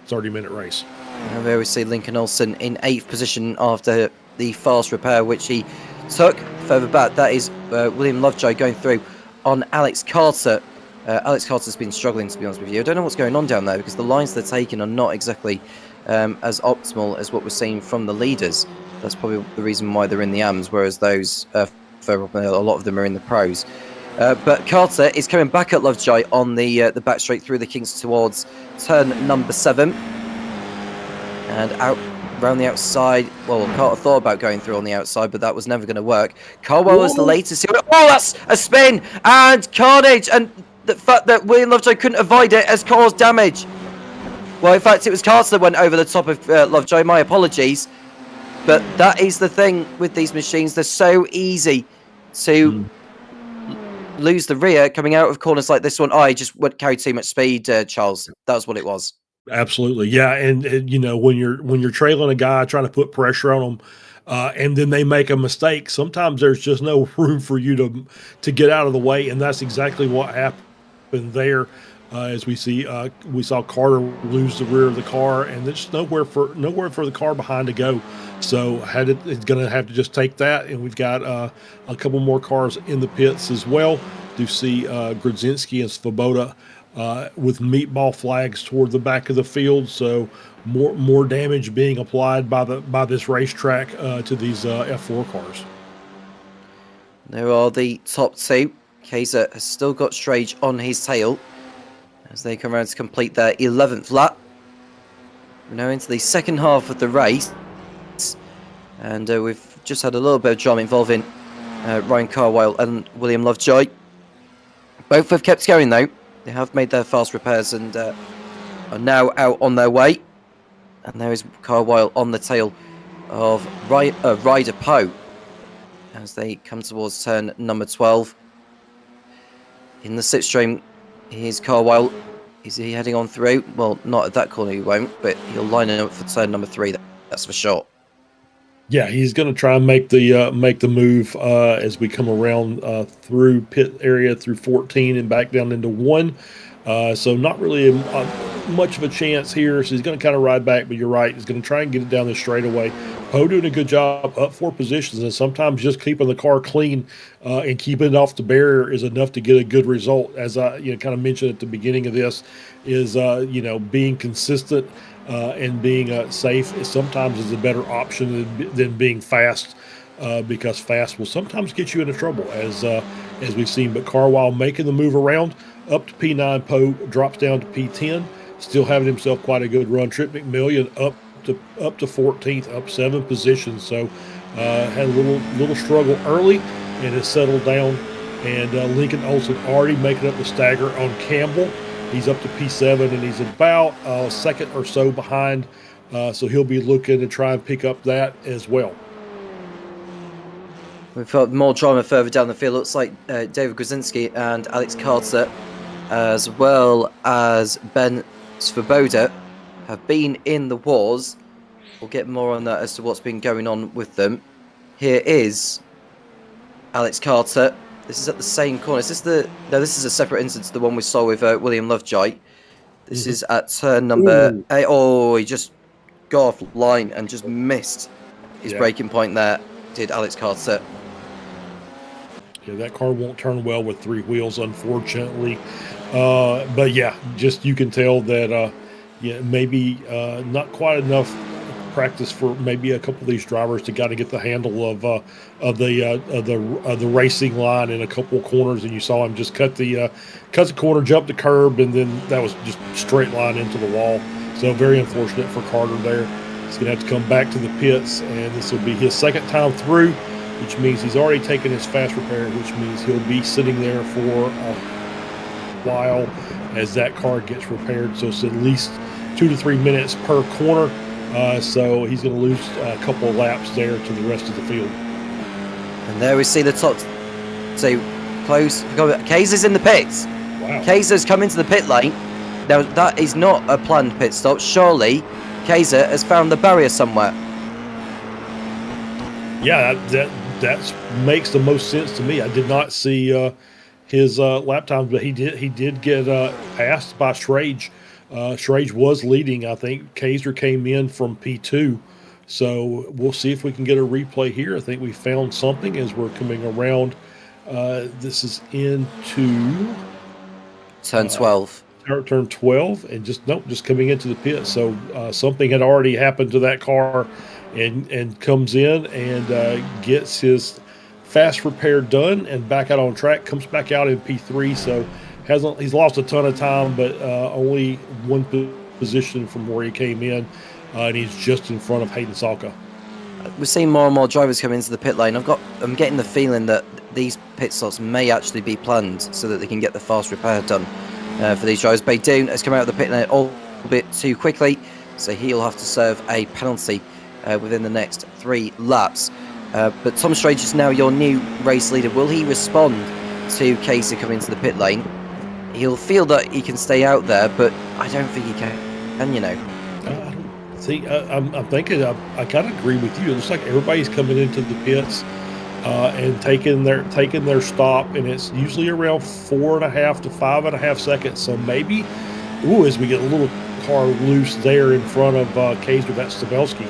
Speaker 3: 30-minute race.
Speaker 2: And there we see Lincoln Olsen in 8th position after the fast repair, which he took. Further back, that is William Lovejoy going through on Alex Carter. Alex Carter's been struggling, to be honest with you. I don't know what's going on down there, because the lines they're taking are not exactly as optimal as what we're seeing from the leaders. That's probably the reason why they're in the AMs, whereas those further up, a lot of them are in the pros. But Carter is coming back at Lovejoy on the back straight through the Kings towards turn number 7. And out around the outside. Well, Carter thought about going through on the outside, but that was never going to work. Carwell was the latest. Oh, that's a spin and carnage. And the fact that William Lovejoy couldn't avoid it has caused damage. Well, in fact, it was Carter that went over the top of Lovejoy. My apologies. But that is the thing with these machines. They're so easy to lose the rear coming out of corners like this one. I just wouldn't carry too much speed, Charles. That was what it was.
Speaker 3: Absolutely, yeah, and when you're trailing a guy trying to put pressure on them, and then they make a mistake, sometimes there's just no room for you to get out of the way, and that's exactly what happened there. As we saw Carter lose the rear of the car, and there's nowhere for the car behind to go. So it's going to have to just take that, and we've got a couple more cars in the pits as well. Do see Grodzinski and Svoboda with meatball flags toward the back of the field, so more damage being applied by this racetrack to these F4 cars.
Speaker 2: There are the top two. Kaiser has still got Strage on his tail as they come around to complete their 11th lap. We're now into the second half of the race, and we've just had a little bit of drama involving Ryan Carwile and William Lovejoy. Both have kept going though. They have made their fast repairs and are now out on their way. And there is Carwile on the tail of Ryder Poe as they come towards turn number 12. In the slipstream, here's Carwile. Is he heading on through? Well, not at that corner he won't, but he'll line it up for turn number 3, that's for sure.
Speaker 3: Yeah, he's going to try and make the move as we come around through pit area through 14 and back down into 1. So not really much of a chance here. So he's going to kind of ride back, but you're right. He's going to try and get it down the straightaway. Poe doing a good job up 4 positions, and sometimes just keeping the car clean and keeping it off the barrier is enough to get a good result. As I kind of mentioned at the beginning of this, is being consistent. And being safe sometimes is a better option than being fast, because fast will sometimes get you into trouble, as we've seen. But Carwile making the move around up to P9, Poe drops down to P10, still having himself quite a good run. Trip McMillian up to 14th, up 7 positions. So had a little struggle early and has settled down. And Lincoln Olsen already making up the stagger on Campbell. He's up to P7, and he's about a second or so behind, so he'll be looking to try and pick up that as well.
Speaker 2: We've got more drama further down the field. Looks like David Grodzinski and Alex Carter, as well as Ben Svoboda, have been in the wars. We'll get more on that as to what's been going on with them. Here is Alex Carter. This is at the same corner. Is this no, this is a separate instance to the one we saw with William Lovejoy. This is at turn number 8. Oh, he just got off line and just missed his braking point there, did Alex Carter.
Speaker 3: Yeah, that car won't turn well with 3 wheels, unfortunately. But yeah, just you can tell that maybe not quite enough practice for maybe a couple of these drivers to get the handle of the racing line in a couple of corners, and you saw him just cut the corner, jump the curb, and then that was just straight line into the wall. So very unfortunate for Carter there. He's going to have to come back to the pits, and this will be his second time through, which means he's already taken his fast repair, which means he'll be sitting there for a while as that car gets repaired. So it's at least 2 to 3 minutes per corner. So he's going to lose a couple of laps there to the rest of the field.
Speaker 2: And there we see the top two close. Kaiser's in the pits.
Speaker 3: Wow.
Speaker 2: Kaiser's come into the pit lane. Now, that is not a planned pit stop. Surely, Kaiser has found the barrier somewhere.
Speaker 3: Yeah, that makes the most sense to me. I did not see his lap times, but he did get passed by Schrage. Schrage was leading. I think Kaiser came in from P2. So we'll see if we can get a replay here. I think we found something as we're coming around. This is into
Speaker 2: Turn 12.
Speaker 3: Turn 12, and just coming into the pit. So something had already happened to that car, and comes in and gets his fast repair done and back out on track. Comes back out in P3. So he's lost a ton of time, but only one position from where he came in. And he's just in front of Hayden Salka.
Speaker 2: We're seeing more and more drivers come into the pit lane. I'm getting the feeling that these pit stops may actually be planned so that they can get the fast repair done for these drivers. Baydoun has come out of the pit lane a bit too quickly, so he'll have to serve a penalty within the next 3 laps. But Tom Strange is now your new race leader. Will he respond to Casey coming into the pit lane? He'll feel that he can stay out there, but I don't think he can, you know.
Speaker 3: See, I'm thinking, I kind of agree with you. It looks like everybody's coming into the pits and taking their stop, and it's usually around 4.5 to 5.5 seconds. So maybe, as we get a little car loose there in front of Kaiser, that's Stabelski,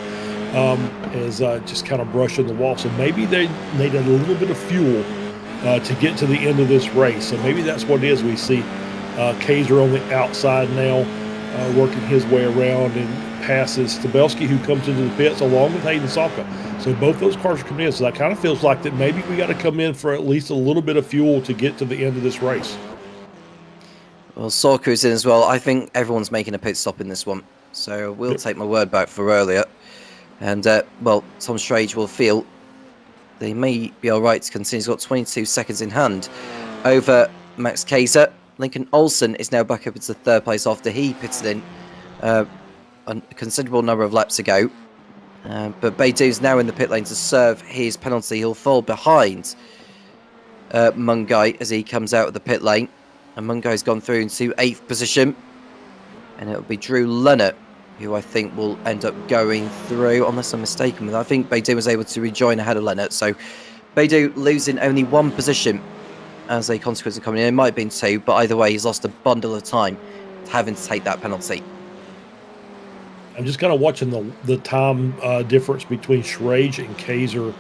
Speaker 3: is just kind of brushing the wall. So maybe they needed a little bit of fuel to get to the end of this race. So maybe that's what it is. We see Kaiser on the outside now, working his way around and passes Stabelski, who comes into the pits along with Hayden Salka. So both those cars are coming in. So that kind of feels like that maybe we got to come in for at least a little bit of fuel to get to the end of this race.
Speaker 2: Well, Salka is in as well. I think everyone's making a pit stop in this one. So we'll take my word back for earlier. And, Tom Strange will feel they may be all right to continue. He's got 22 seconds in hand over Max Kaiser. Lincoln Olsen is now back up into 3rd place after he pitted in a considerable number of laps ago. But Baydoun's now in the pit lane to serve his penalty. He'll fall behind Mungai as he comes out of the pit lane. And Mungai's gone through into 8th position. And it'll be Drew Leonard, who I think will end up going through, unless I'm mistaken. I think Baydoun was able to rejoin ahead of Leonard. So Baydoun losing only 1 position as a consequence of coming in. It might have been 2, but either way, he's lost a bundle of time having to take that penalty.
Speaker 3: I'm just kind of watching the time difference between Schrage and Kaiser,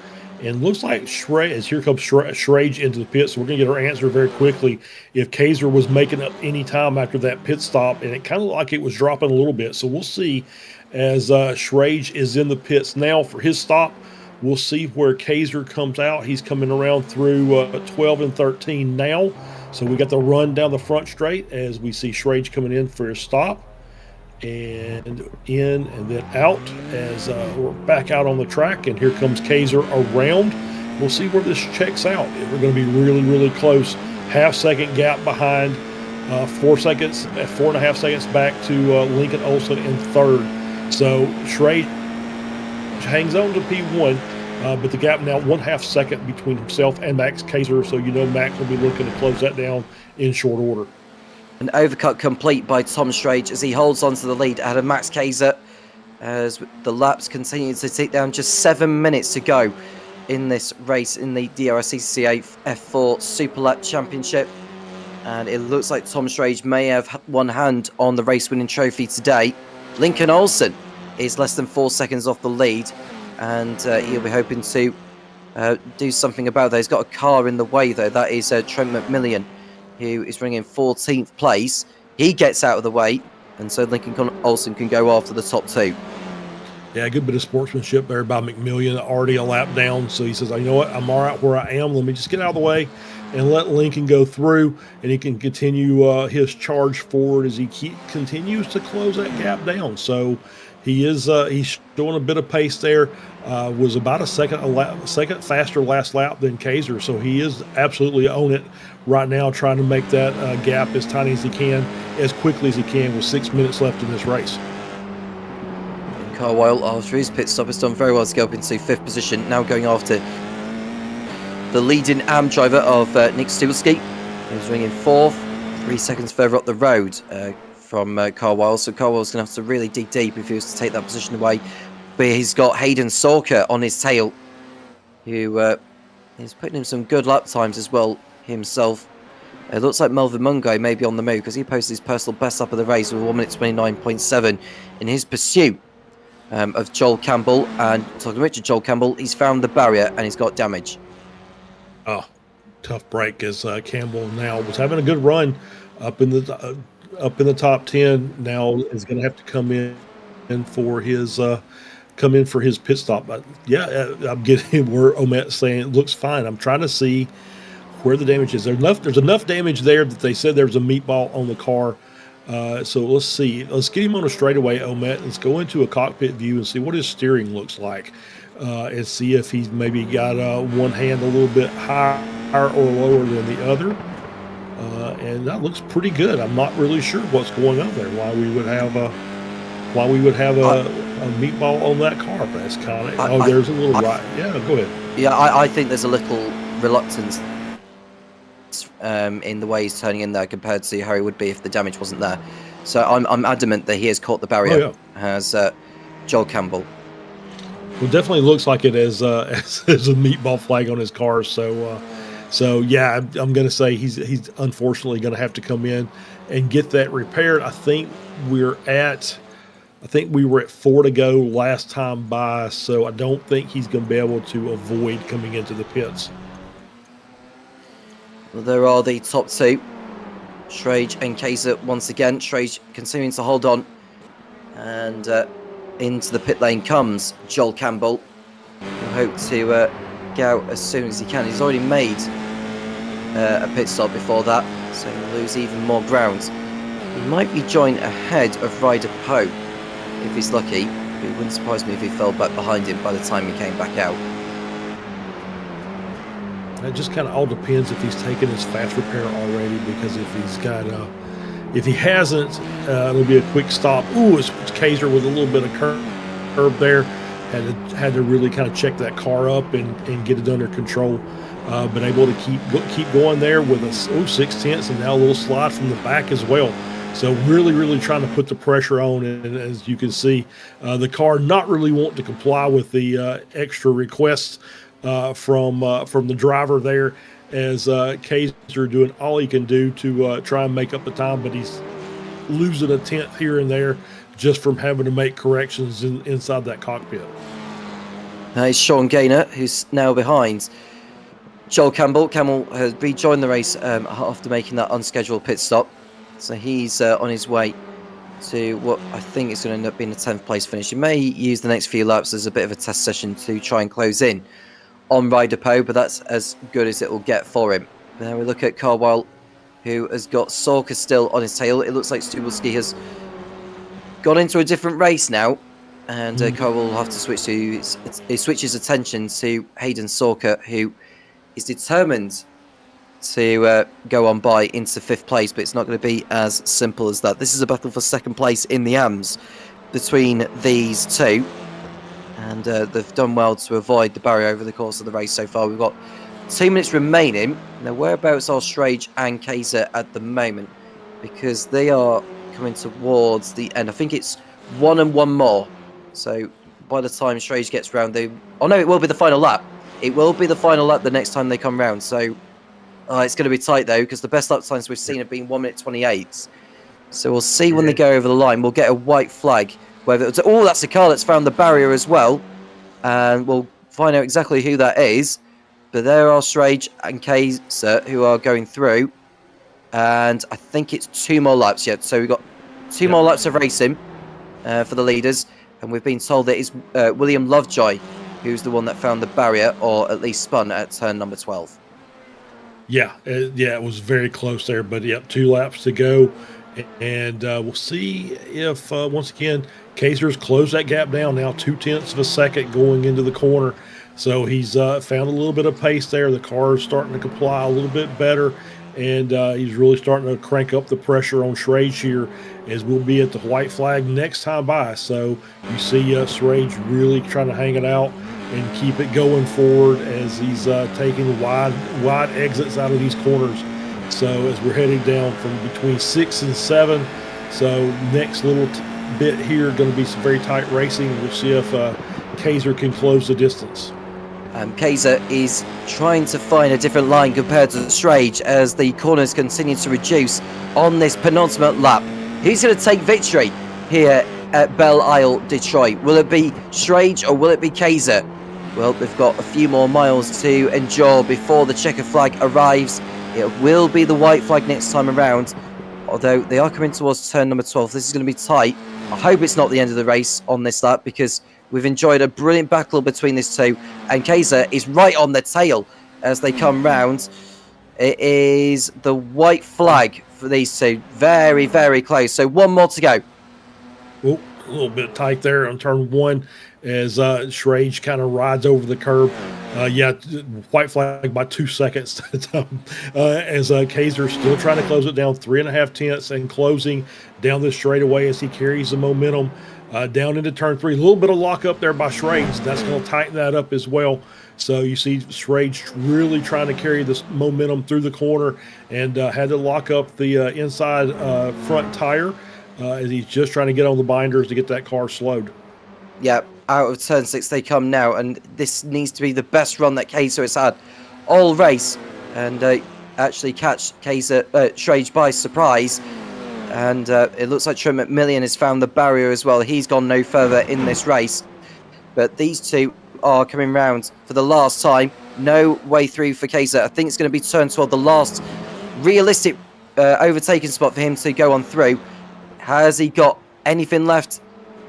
Speaker 3: and looks like Schrage, here comes Schrage into the pit, so we're going to get our answer very quickly. If Kaiser was making up any time after that pit stop, and it kind of looked like it was dropping a little bit, so we'll see as Schrage is in the pits now for his stop. We'll see where Kaiser comes out. He's coming around through 12 and 13 now, so we got the run down the front straight as we see Schrage coming in for his stop. And in and then out as we're back out on the track, and here comes Kaiser around. We'll see where this checks out. We're going to be really, really close. Half-second gap behind, 4.5 seconds back to Lincoln Olsen in 3rd. So Schrage hangs on to P1, but the gap now 1/2 second between himself and Max Kaiser. So Max will be looking to close that down in short order.
Speaker 2: An overcut complete by Tom Strange as he holds on to the lead ahead of Max Kaiser as the laps continue to tick down. Just 7 minutes to go in this race in the DRSCCA F4 Super Lap Championship. And it looks like Tom Strange may have one hand on the race-winning trophy today. Lincoln Olsen is less than 4 seconds off the lead, and he'll be hoping to do something about that. He's got a car in the way, though. That is Trent McMillan, who is running in 14th place. He gets out of the way, and so Lincoln Olsen can go after the top 2.
Speaker 3: Yeah, a good bit of sportsmanship there by McMillan, already a lap down. So he says, you know what, I'm all right where I am. Let me just get out of the way and let Lincoln go through, and he can continue his charge forward as he continues to close that gap down. So he's showing a bit of pace there. Was about a second faster last lap than Kaiser, so he is absolutely on it right now, trying to make that gap as tiny as he can, as quickly as he can, with 6 minutes left in this race.
Speaker 2: Carwile, after his pit stop, has done very well to go up into 5th position. Now going after the leading AM driver of Nick Stulski, who's ringing 4th, 3 seconds further up the road from Carwile. So Carwile's going to have to really dig deep if he was to take that position away. But he's got Hayden Sorka on his tail, who is putting in some good lap times as well himself. It looks like Melvin Mungo may be on the move, because he posted his personal best lap of the race with 1 minute 29.7 in his pursuit of Joel Campbell. And talking about Joel Campbell, he's found the barrier and he's got damage.
Speaker 3: Oh, tough break, as Campbell now was having a good run up in the top 10. Now is going to have to come in for his pit stop. But yeah, I'm getting where Omet's saying it looks fine. I'm trying to see where the damage is. There's enough damage there that they said there was a meatball on the car. So let's see. Let's get him on a straightaway, Omet. Let's go into a cockpit view and see what his steering looks like, and see if he's maybe got one hand a little bit higher or lower than the other. And that looks pretty good. I'm not really sure what's going on there. Why we would have a meatball on that car? But that's kind of there's a little right. Yeah, go ahead.
Speaker 2: Yeah, I think there's a little reluctance in the way he's turning in there compared to how he would be if the damage wasn't there. So I'm adamant that he has caught the barrier. Has Joel Campbell.
Speaker 3: Well, definitely looks like it as a meatball flag on his car. So yeah, I'm going to say he's unfortunately going to have to come in and get that repaired. I think we were at 4 to go last time by, so I don't think he's going to be able to avoid coming into the pits.
Speaker 2: Well, there are the top two, Schrage and Kaiser once again. Schrage continuing to hold on, and into the pit lane comes Joel Campbell, who hope to get out as soon as he can. He's already made a pit stop before that, so he'll lose even more ground. He might be joined ahead of Ryder Poe if he's lucky. It wouldn't surprise me if he fell back behind him by the time he came back out.
Speaker 3: It just kind of all depends if he's taken his fast repair already, because if he hasn't, it'll be a quick stop. Ooh, it's Kaiser with a little bit of curb there. Had to really kind of check that car up and get it under control. Been able to keep going there with a 6/10 and now a little slide from the back as well. So really trying to put the pressure on, and as you can see, the car not really wanting to comply with the extra requests from the driver there, as Kaiser doing all he can do to try and make up the time, but he's losing a tenth here and there just from having to make corrections inside that cockpit.
Speaker 2: Now it's Sean Gaynor who's now behind Joel Campbell. Campbell has rejoined the race after making that unscheduled pit stop, so he's on his way to what I think is going to end up being a 10th place finish. He may use the next few laps as a bit of a test session to try and close in on Ryder Poe, but that's as good as it will get for him. Now we look at Carwile, who has got Sorka still on his tail. It looks like Stubulski has gone into a different race now, and Carwile will have to switch his attention to Hayden Sorka, who is determined to go on by into 5th place, but it's not going to be as simple as that. This is a battle for 2nd place in the AMS between these two, and they've done well to avoid the barrier over the course of the race so far. We've got 2 minutes remaining. Now, whereabouts are Schrage and Kaiser at the moment? Because they are coming towards the end. I think it's 1 and 1 more. So by the time Schrage gets round, it will be the final lap. It will be the final lap the next time they come round. So it's going to be tight, though, because the best lap times we've seen have been 1 minute 28. So we'll see when they go over the line. We'll get a white flag. That's a car that's found the barrier as well. And we'll find out exactly who that is. But there are Schrage and Kaiser who are going through. And I think it's 2 more laps yet. So we've got 2 more laps of racing for the leaders. And we've been told that it's William Lovejoy who's the one that found the barrier, or at least spun at turn number 12.
Speaker 3: Yeah, it was very close there. But, 2 laps to go. And we'll see if, once again, Kaiser's closed that gap down now 0.2 of a second going into the corner. So he's found a little bit of pace there. The car is starting to comply a little bit better, and he's really starting to crank up the pressure on Schrage here, as we'll be at the white flag next time by. So you see Schrage really trying to hang it out and keep it going forward as he's taking wide exits out of these corners. So as we're heading down from between 6 and 7, so next little bit here going to be some very tight racing. We'll see if Kaiser can close the distance.
Speaker 2: Kaiser is trying to find a different line compared to Schrage as the corners continue to reduce on this penultimate lap. Who's going to take victory here at Belle Isle, Detroit? Will it be Schrage or will it be Kaiser? Well, they've got a few more miles to endure before the checker flag arrives. It will be the white flag next time around, although they are coming towards turn number 12. This is going to be tight. I hope it's not the end of the race on this lap, because we've enjoyed a brilliant battle between these two, and Kaiser is right on the tail as they come round. It is the white flag for these two. Very, very close. So one more to go.
Speaker 3: Oh, a little bit tight there on turn 1 as Schrage kind of rides over the curb. White flag by 2 seconds as Kaiser still trying to close it down 3.5 tenths and closing down this straightaway as he carries the momentum down into turn 3. A little bit of lock up there by Schrage. That's going to tighten that up as well. So you see Schrage really trying to carry this momentum through the corner and had to lock up the inside front tire as he's just trying to get on the binders to get that car slowed.
Speaker 2: Yeah, out of turn 6 they come now, and this needs to be the best run that Kaiser has had all race, and actually catch Schrage by surprise. And it looks like Trent McMillan has found the barrier as well. He's gone no further in this race, but these two are coming round for the last time. No way through for Kaiser. I think it's going to be turn 12, the last realistic overtaking spot for him to go on through. Has he got anything left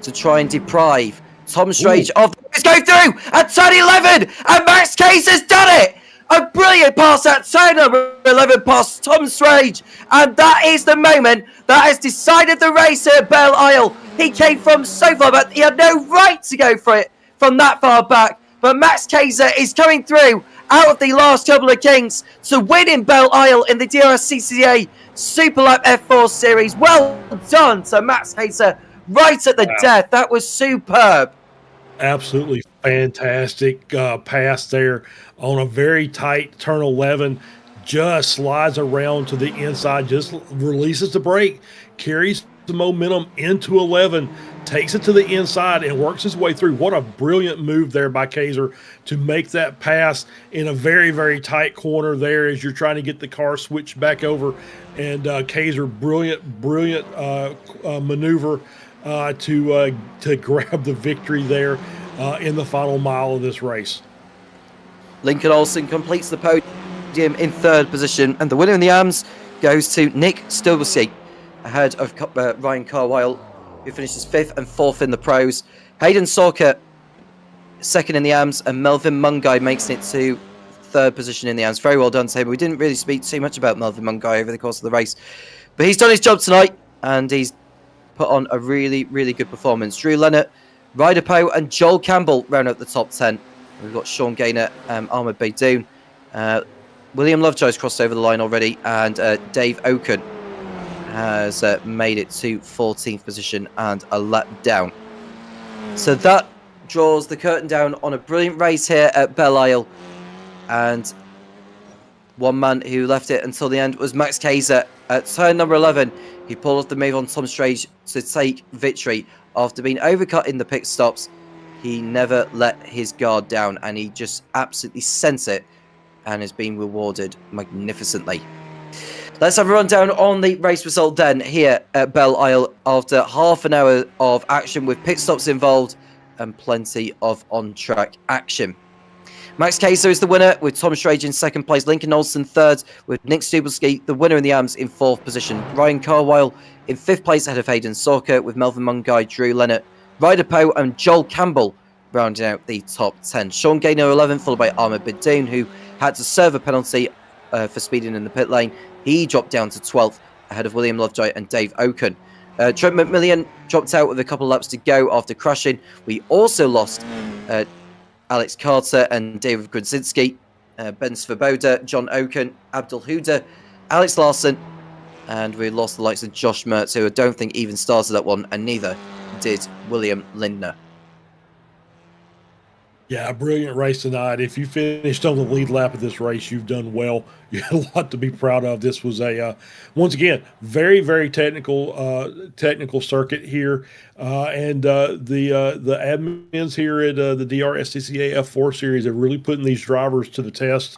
Speaker 2: to try and deprive Tom Schrage of the go through at turn 11, and Max Kaiser's done it! A brilliant pass at turn number 11 past Tom Schrage, and that is the moment that has decided the race at Belle Isle. He came from so far back, he had no right to go for it from that far back, but Max Kaiser is coming through out of the last couple of kings to win in Belle Isle in the DRSCCA Super Lap F4 Series. Well done to Max Kaiser right at the death. That was superb.
Speaker 3: Absolutely fantastic pass there on a very tight turn 11. Just slides around to the inside, just releases the brake, carries the momentum into 11, takes it to the inside and works his way through. What a brilliant move there by Kaiser to make that pass in a very, very tight corner there as you're trying to get the car switched back over. And Kaiser, brilliant maneuver to grab the victory there in the final mile of this race.
Speaker 2: Lincoln Olsen completes the podium in 3rd position, and the winner in the AMS goes to Nick Stilbesky, ahead of Ryan Carwile, who finishes 5th and 4th in the pros. Hayden Sorka 2nd in the AMS, and Melvin Mungai makes it to 3rd position in the AMS. Very well done to him. We didn't really speak too much about Melvin Mungai over the course of the race, but he's done his job tonight, and he's put on a really, really good performance. Drew Leonard, Ryder Poe, and Joel Campbell round up the top 10. We've got Sean Gaynor, Ahmed Beydoun. William Lovejoy's crossed over the line already, and Dave Oken has made it to 14th position and a lap down. So that draws the curtain down on a brilliant race here at Belle Isle. And one man who left it until the end was Max Kaiser at turn number 11. He pulled off the move on Tom Schrage to take victory. After being overcut in the pit stops, he never let his guard down, and he just absolutely sent it and has been rewarded magnificently. Let's have a rundown on the race result then here at Belle Isle after half an hour of action with pit stops involved and plenty of on-track action. Max Kaiser is the winner with Tom Schrage in 2nd place, Lincoln Olsen 3rd with Nick Stubelski, the winner in the AMS, in 4th position. Ryan Carwile in 5th place ahead of Hayden Sorka with Melvin Mungai, Drew Leonard, Ryder Poe and Joel Campbell rounding out the top 10. Sean Gaynor 11th, followed by Ahmed Beydoun, who had to serve a penalty for speeding in the pit lane. He dropped down to 12th ahead of William Lovejoy and Dave Oken. Trent McMillan dropped out with a couple of laps to go after crashing. We also lost Alex Carter and David Grudzinski, Ben Svoboda, John Oken, Abdul Huda, Alex Larson, and we lost the likes of Josh Mertz, who I don't think even started that one, and neither did William Lindner.
Speaker 3: Yeah, a brilliant race tonight. If you finished on the lead lap of this race, you've done well. You had a lot to be proud of. This was a once again very very technical circuit here, and the admins here at the DRSCCA F4 series are really putting these drivers to the test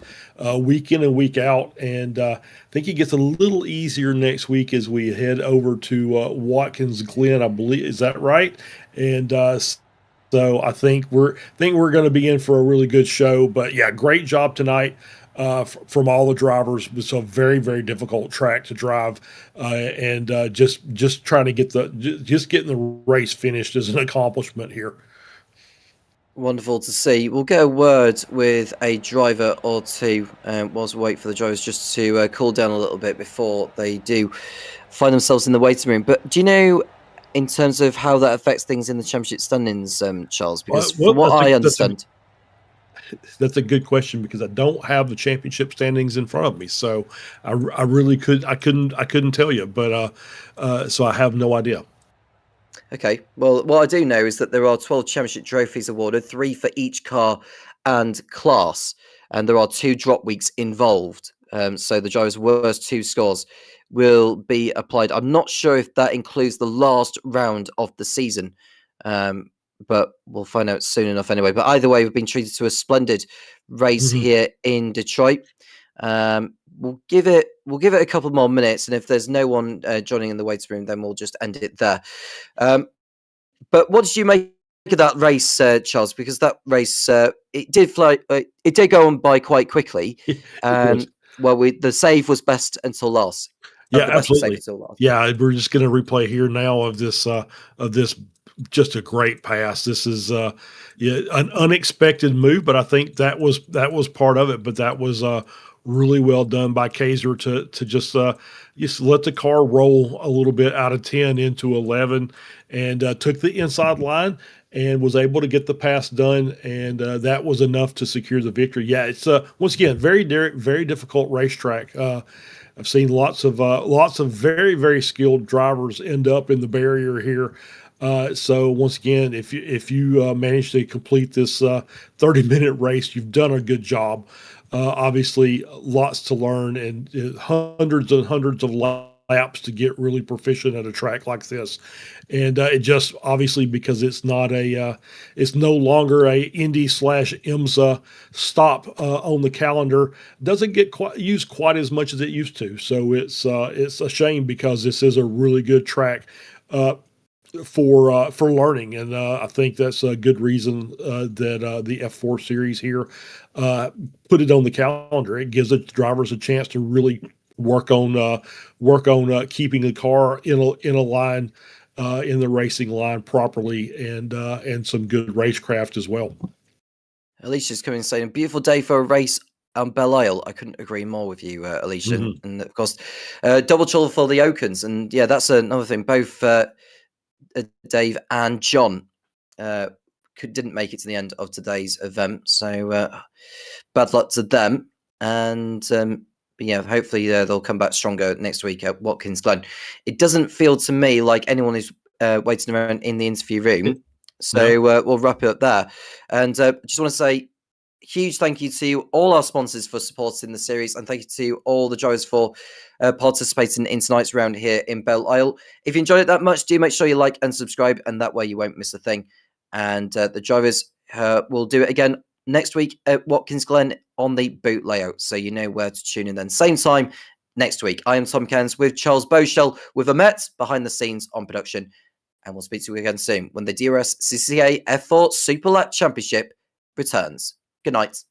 Speaker 3: week in and week out. And I think it gets a little easier next week as we head over to Watkins Glen. I believe, is that right? And so I think we're going to be in for a really good show. But yeah, great job tonight from all the drivers. It's a very very difficult track to drive, and just trying to get getting the race finished is an accomplishment here.
Speaker 2: Wonderful to see. We'll get a word with a driver or two whilst we wait for the drivers just to cool down a little bit before they do find themselves in the waiting room. But do you know, in terms of how that affects things in the championship standings, Charles? Because from what I understand,
Speaker 3: that's a good question, because I don't have the championship standings in front of me, so I really couldn't tell you, but so I have no idea.
Speaker 2: Okay, well, what I do know is that there are 12 championship trophies awarded, 3 for each car and class, and there are 2 drop weeks involved. So the driver's worst 2 scores will be applied. I'm not sure if that includes the last round of the season, but we'll find out soon enough anyway. But either way, we've been treated to a splendid race here in Detroit. We'll give it a couple more minutes, and if there's no one joining in the waiting room, then we'll just end it there. But what did you make of that race, Charles? Because that race it did go on by quite quickly. Well, the save was best until last.
Speaker 3: Yeah, absolutely. Yeah, we're just going to replay here now of this just a great pass. This is an unexpected move, but I think that was part of it. But that was really well done by Kaiser to just let the car roll a little bit out of 10 into 11, and took the inside line and was able to get the pass done, and that was enough to secure the victory. Yeah, it's once again very difficult racetrack. I've seen lots of very very skilled drivers end up in the barrier here. So once again, if you manage to complete this 30-minute race, you've done a good job. Obviously, lots to learn, and hundreds and hundreds of laps to get really proficient at a track like this. And it just obviously, because it's not it's no longer a Indy/IMSA stop on the calendar, doesn't get used quite as much as it used to. So it's a shame, because this is a really good track for learning, and I think that's a good reason that the F4 series here put it on the calendar. It gives the drivers a chance to really work on keeping the car in a line, in the racing line properly, and some good racecraft as well.
Speaker 2: Alicia's coming and saying, a beautiful day for a race on Belle Isle. I couldn't agree more with you, Alicia. Mm-hmm. And of course, double trouble for the Okens. And yeah, that's another thing. Both Dave and John didn't make it to the end of today's event. So bad luck to them. And but yeah, hopefully they'll come back stronger next week at Watkins Glen. It doesn't feel to me like anyone is waiting around in the interview room. So we'll wrap it up there. And just want to say huge thank you to all our sponsors for supporting the series, and thank you to all the drivers for participating in tonight's round here in Belle Isle. If you enjoyed it that much, do make sure you like and subscribe, and that way you won't miss a thing. And the drivers will do it again next week at Watkins Glen on the boot layout, so you know where to tune in then. Same time next week. I am Tom Cairns with Charles Beauchel with Amet behind the scenes on production, and we'll speak to you again soon when the DRSCCA F4 Super Lap Championship returns. Good night.